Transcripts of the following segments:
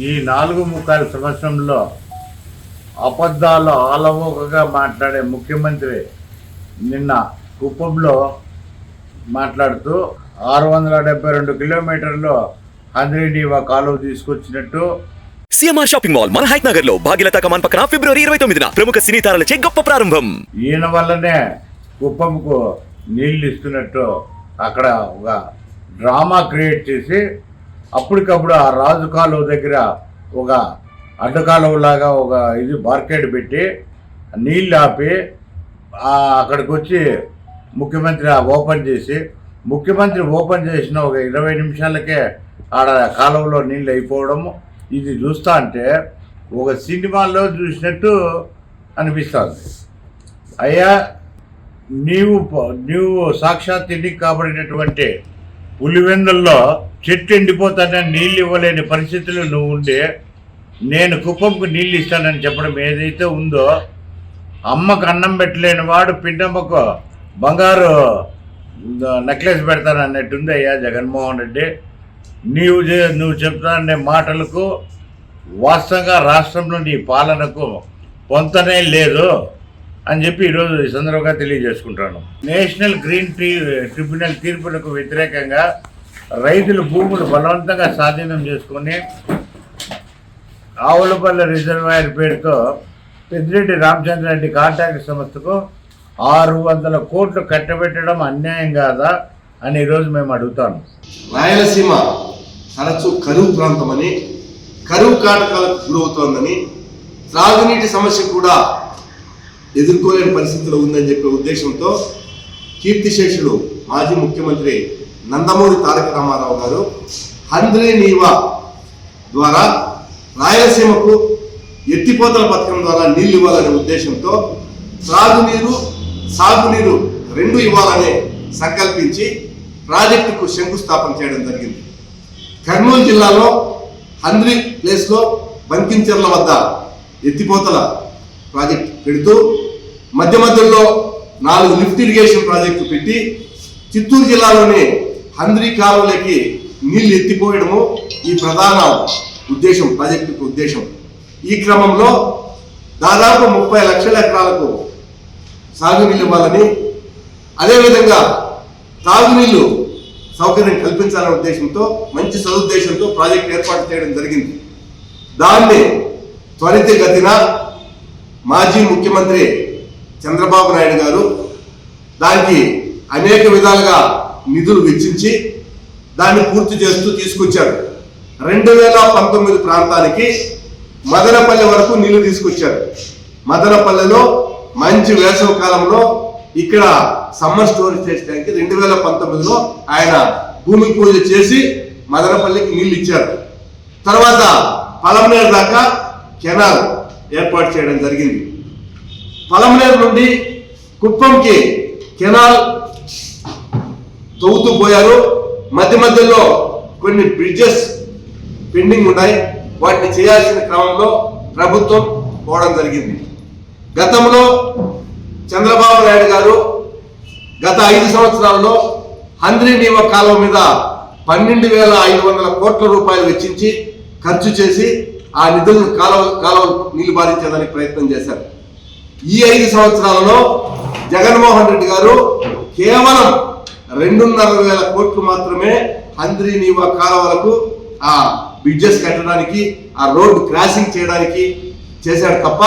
ఈ 4.25 సంవత్సరంలో అబద్ధాలు ఆలవోకగా మాట్లాడే ముఖ్యమంత్రి నిన్న కుప్పంలో మాట్లాడుతూ 672 కిలోమీటర్లు హంద్రీనీవా కాలువ తీసుకొచ్చినట్టు. సిఎంఆర్ షాపింగ్ మాల్ మన హైట్ నగర్ లో భాగ్యలత కమాన్ పక్కన ఫిబ్రవరి 29న ప్రముఖ సినీ తారలచే గొప్ప ప్రారంభం. ఈయన వల్లనే కుప్పంకు నీళ్లు ఇస్తున్నట్టు అక్కడ ఒక డ్రామా క్రియేట్ చేసి అప్పటికప్పుడు ఆ రాజు కాలువ దగ్గర ఒక అడ్డకాలువలాగా ఒక బార్కేడ్ పెట్టి నీళ్ళు ఆపి అక్కడికి వచ్చి ముఖ్యమంత్రి ఓపెన్ చేసి ముఖ్యమంత్రి ఓపెన్ చేసిన ఒక 20 నిమిషాలకే ఆడ కాలువలో నీళ్ళు అయిపోవడము. ఇది చూస్తా అంటే ఒక సినిమాలో చూసినట్టు అనిపిస్తుంది. అయ్యా, నీవు సాక్షాత్ ఎన్నిక కాబడినటువంటి పులివెందుల్లో చెట్టు ఎండిపోతానే నీళ్ళు ఇవ్వలేని పరిస్థితుల్లో నువ్వు ఉండి నేను కుప్పంకు నీళ్ళు ఇస్తానని చెప్పడం ఏదైతే ఉందో, అమ్మకు అన్నం పెట్టలేని వాడు పిండమ్మకు బంగారు నెక్లెస్ పెడతానన్నట్టుంది. అయ్యా జగన్మోహన్ రెడ్డి, నువ్వు చెప్తానే మాటలకు వాస్తవంగా రాష్ట్రంలో నీ పాలనకు పొంతనే లేదు అని చెప్పి ఈరోజు ఈ సందర్భంగా తెలియజేసుకుంటాను. నేషనల్ గ్రీన్ ట్రిబ్యునల్ తీర్పులకు వ్యతిరేకంగా రైతులు భూములు బలవంతంగా స్వాధీనం చేసుకొని ఆవులపల్లి రిజర్వాయర్ పేరుతో పెద్దిరెడ్డి రామచంద్రారెడ్డి కాంట్రాక్ట్ సంస్థకు 600 కోట్లు కట్టబెట్టడం అన్యాయం కాదా అని ఈరోజు మేము అడుగుతాను. రాయలసీమ తరచు కరువు ప్రాంతమని, కరువు కాటకాలకు గురవుతోందని, త్రాగునీటి సమస్య కూడా ఎదుర్కోలేని పరిస్థితిలో ఉందని చెప్పే ఉద్దేశంతో కీర్తిశేషుడు మాజీ ముఖ్యమంత్రి నందమూరి తారక రామారావు గారు హంద్రీనీవా ద్వారా రాయలసీమకు ఎత్తిపోతల పథకం ద్వారా నీళ్లు ఇవ్వాలనే ఉద్దేశంతో త్రాగునీరు, సాగునీరు రెండు ఇవ్వాలని సంకల్పించి ప్రాజెక్టుకు శంకుస్థాపన చేయడం జరిగింది. కర్నూలు జిల్లాలో హంద్రీ ప్లేస్లో బంకించెర్ల వద్ద ఎత్తిపోతల ప్రాజెక్టు పెడుతూ మధ్య మధ్యలో 4 లిఫ్ట్ ఇరిగేషన్ ప్రాజెక్టు పెట్టి చిత్తూరు జిల్లాలోని హంద్రీ కాలువలకి నీళ్లు ఎత్తిపోయడము ఈ ప్రధాన ఉద్దేశం, ప్రాజెక్టుకు ఉద్దేశం. ఈ క్రమంలో దాదాపు 30 లక్షల ఎకరాలకు సాగునీళ్ళు ఇవ్వాలని, అదేవిధంగా తాగునీళ్లు సౌకర్యం కల్పించాలనే ఉద్దేశంతో, మంచి సదుద్దేశంతో ప్రాజెక్టు ఏర్పాటు చేయడం జరిగింది. దాన్ని త్వరితగతిన మాజీ ముఖ్యమంత్రి చంద్రబాబు నాయుడు గారు దానికి అనేక విధాలుగా నిధులు వెచ్చించి దాన్ని పూర్తి చేస్తూ తీసుకొచ్చారు. 2019 ప్రాంతానికి మదనపల్లె వరకు నీళ్లు తీసుకొచ్చారు. మదనపల్లెలో మంచి వేసవి కాలంలో ఇక్కడ సమ్మర్ స్టోరేజ్ చేయడానికి 2019లో ఆయన భూమి పూజ చేసి మదనపల్లికి నీళ్లు ఇచ్చారు. తర్వాత పలమనేరు దాకా కెనాల్ ఏర్పాటు చేయడం జరిగింది. పలమనేరు నుండి కుప్పంకి కెనాల్ తవ్వుతూ పోయారు. మధ్య మధ్యలో కొన్ని బ్రిడ్జెస్ పెండింగ్ ఉన్నాయి. వాటిని చేయాల్సిన క్రమంలో ప్రభుత్వం పోవడం జరిగింది. గతంలో చంద్రబాబు నాయుడు గారు గత 5 సంవత్సరాల్లో హంద్రీనీవా కాలువ మీద 12,500 కోట్ల రూపాయలు వెచ్చించి ఖర్చు చేసి ఆ నిధులను కాలువ నీళ్లు బారించేదానికి ప్రయత్నం చేశారు. ఈ 5 సంవత్సరాలలో జగన్మోహన్ రెడ్డి గారు కేవలం 2,500 కోట్లు మాత్రమే హంద్రీనీవా కాలువలకు ఆ బ్రిడ్జెస్ కట్టడానికి, ఆ రోడ్డు క్రాసింగ్ చేయడానికి చేశాడు తప్ప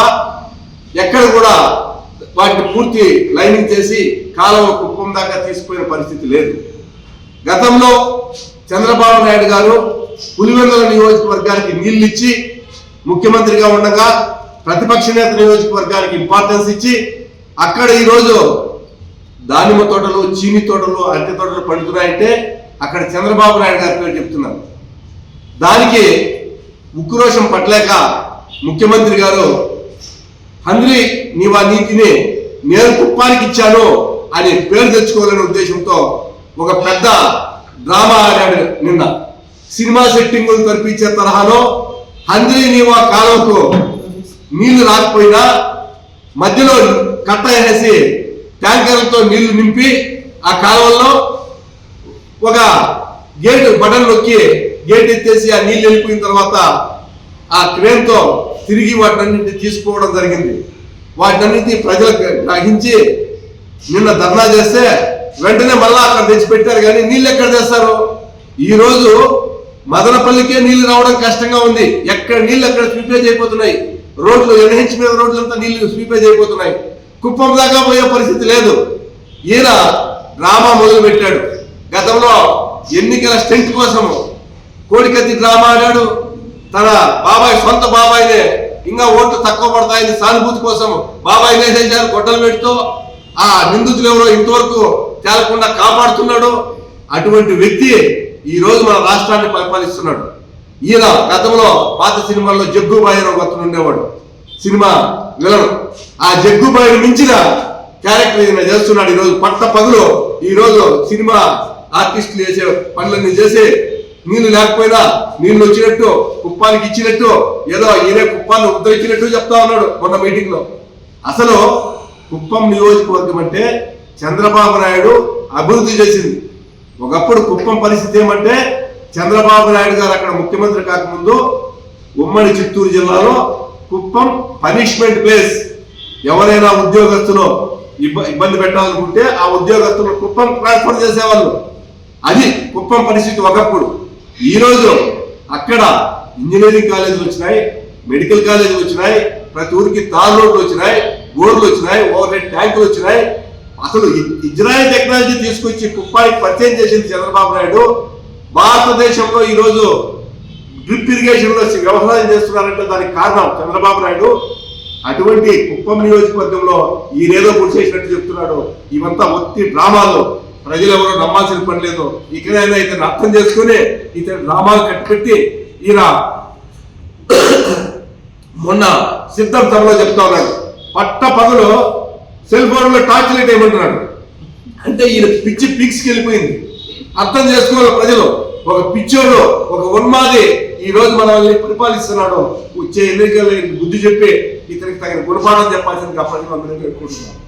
ఎక్కడ కూడా వాటిని పూర్తి లైనింగ్ చేసి కాలువ కుప్పం దాకా తీసుకుపోయిన పరిస్థితి లేదు. గతంలో చంద్రబాబు నాయుడు గారు పులివెందుల నియోజకవర్గానికి నీళ్లు ఇచ్చి ముఖ్యమంత్రిగా ఉండగా ప్రతిపక్ష నేత నియోజకవర్గానికి ఇంపార్టెన్స్ ఇచ్చి అక్కడ ఈరోజు దానిమ్మ తోటలు, చీని తోటలు, అరటి తోటలు పండుతున్నాయంటే అక్కడ చంద్రబాబు నాయుడు గారి పేరు చెప్తున్నారు. దానికి ఉక్రోషం పట్టలేక ముఖ్యమంత్రి గారు హంద్రీనీవా నీతిని నేను కుప్పానికి ఇచ్చాను అని పేరు తెచ్చుకోవాలనే ఉద్దేశంతో ఒక పెద్ద డ్రామా ఆడాడు. నిన్న సినిమా సెట్టింగులు కల్పించే తరహాలో హంద్రీనీవా కాలువకు నీళ్లు రాకపోయినా మధ్యలో కట్ట వేసి ట్యాంకర్లతో నీళ్లు నింపి ఆ కాలువల్లో ఒక గేటు బటన్ నొక్కి గేట్ ఎత్తేసి ఆ నీళ్ళు వెళ్ళిపోయిన తర్వాత ఆ క్రేన్తో తిరిగి వాటినన్నింటినీ తీసుకోవడం జరిగింది. వాటినన్నింటినీ ప్రజలకు గ్రహించి నిన్న ధర్నా చేస్తే వెంటనే మళ్ళా అక్కడ తెచ్చిపెట్టారు. కానీ నీళ్ళు ఎక్కడ తెస్తారు? ఈ రోజు మదనపల్లికే నీళ్లు రావడం కష్టంగా ఉంది. ఎక్కడ నీళ్ళు అక్కడ స్వీపేజ్ అయిపోతున్నాయి. రోడ్లు ఎన్హెచ్ మీద రోడ్లంతా నీళ్లు స్వీపేజ్ అయిపోతున్నాయి. కుప్పం దాకా పోయే పరిస్థితి లేదు. ఈయన డ్రామా మొదలు పెట్టాడు. గతంలో ఎన్నికల స్టెంట్ కోసము కోడికత్తి డ్రామా ఆడాడు. తన బాబాయ్ సొంత బాబాయినే ఇంకా ఓట్లు తక్కువ పడతాయని సానుభూతి కోసం బాబాయ్ వేసేసారు గొడ్డలు పెడుతూ. ఆ నిందితులు ఎవరో ఇంతవరకు తేలకుండా కాపాడుతున్నాడు. అటువంటి వ్యక్తి ఈ రోజు మన రాష్ట్రాన్ని పరిపాలిస్తున్నాడు. ఈయన గతంలో పాత సినిమాల్లో జగ్గుబాయి అని ఒక అతను ఉండేవాడు, సినిమా విలన్. ఆ జగ్గుబాయిని మించిన క్యారెక్టర్ ఈయన చేస్తున్నాడు. ఈరోజు పట్ట పగులు ఈరోజు సినిమా ఆర్టిస్టులు చేసే పనులన్నీ చేసి నీళ్లు లేకపోయినా నీళ్లు వచ్చినట్టు కుప్పానికి ఇచ్చినట్టు ఏదో ఈయనే కుప్పాన్ని ఉద్ధరించినట్టు చెప్తా ఉన్నాడు మొన్న మీటింగ్ లో. అసలు కుప్పం నియోజకవర్గం అంటే చంద్రబాబు నాయుడు అభివృద్ధి చేసింది. ఒకప్పుడు కుప్పం పరిస్థితి ఏమంటే చంద్రబాబు నాయుడు గారు అక్కడ ముఖ్యమంత్రి కాకముందు ఉమ్మడి చిత్తూరు జిల్లాలో కుప్పం పనిష్మెంట్ ప్లేస్. ఎవరైనా ఉద్యోగస్తులు ఇబ్బంది పెట్టాలనుకుంటే ఆ ఉద్యోగస్తులు కుప్పం ట్రాన్స్ఫర్ చేసేవాళ్ళు. అది కుప్పం పరిస్థితి ఒకప్పుడు. ఈరోజు అక్కడ ఇంజనీరింగ్ కాలేజీలు వచ్చినాయి, మెడికల్ కాలేజీలు వచ్చినాయి, ప్రతి ఊరికి తార్ రోడ్లు వచ్చినాయి, బోర్లు వచ్చినాయి, ఓవర్ హెడ్ ట్యాంకులు వచ్చినాయి. అసలు ఇజ్రాయెల్ టెక్నాలజీ తీసుకొచ్చి కుప్పానికి పరిచయం చేసింది చంద్రబాబు నాయుడు. భారతదేశంలో ఈరోజు డ్రిప్ ఇరిగేషన్ లో వ్యవసాయం చేస్తున్నారంటే దానికి కారణం చంద్రబాబు నాయుడు. అటువంటి కుప్పం నియోజకవర్గంలో ఈయనేదో గుర్చేసినట్టు చెప్తున్నాడు. ఇవంతా ఒత్తి డ్రామాలు. ప్రజలు ఎవరో నమ్మాల్సిన పని లేదు. ఇకనైనా ఇతను అర్థం చేసుకుని ఇతను డ్రామాలు కట్టిపెట్టి ఈయన మొన్న సిద్ధం సభలో చెప్తా ఉన్నాడు. పట్ట పగలు సెల్ ఫోన్ లో టార్చ్ లైట్ ఏమంటున్నాడు అంటే ఈయన పిచ్చి పీక్స్కి వెళ్ళిపోయింది. అర్థం చేసుకోవాలి ప్రజలు. ఒక పిచ్చోడు, ఒక ఉన్మాది ఈ రోజు మనల్ని పరిపాలిస్తున్నాడు. వచ్చే ఎన్నికలు బుద్ధి చెప్పి ఇతనికి తగిన గుణపాఠం చెప్పాల్సిందిగా ప్రజలు అందరూ పెట్టుకుంటున్నారు.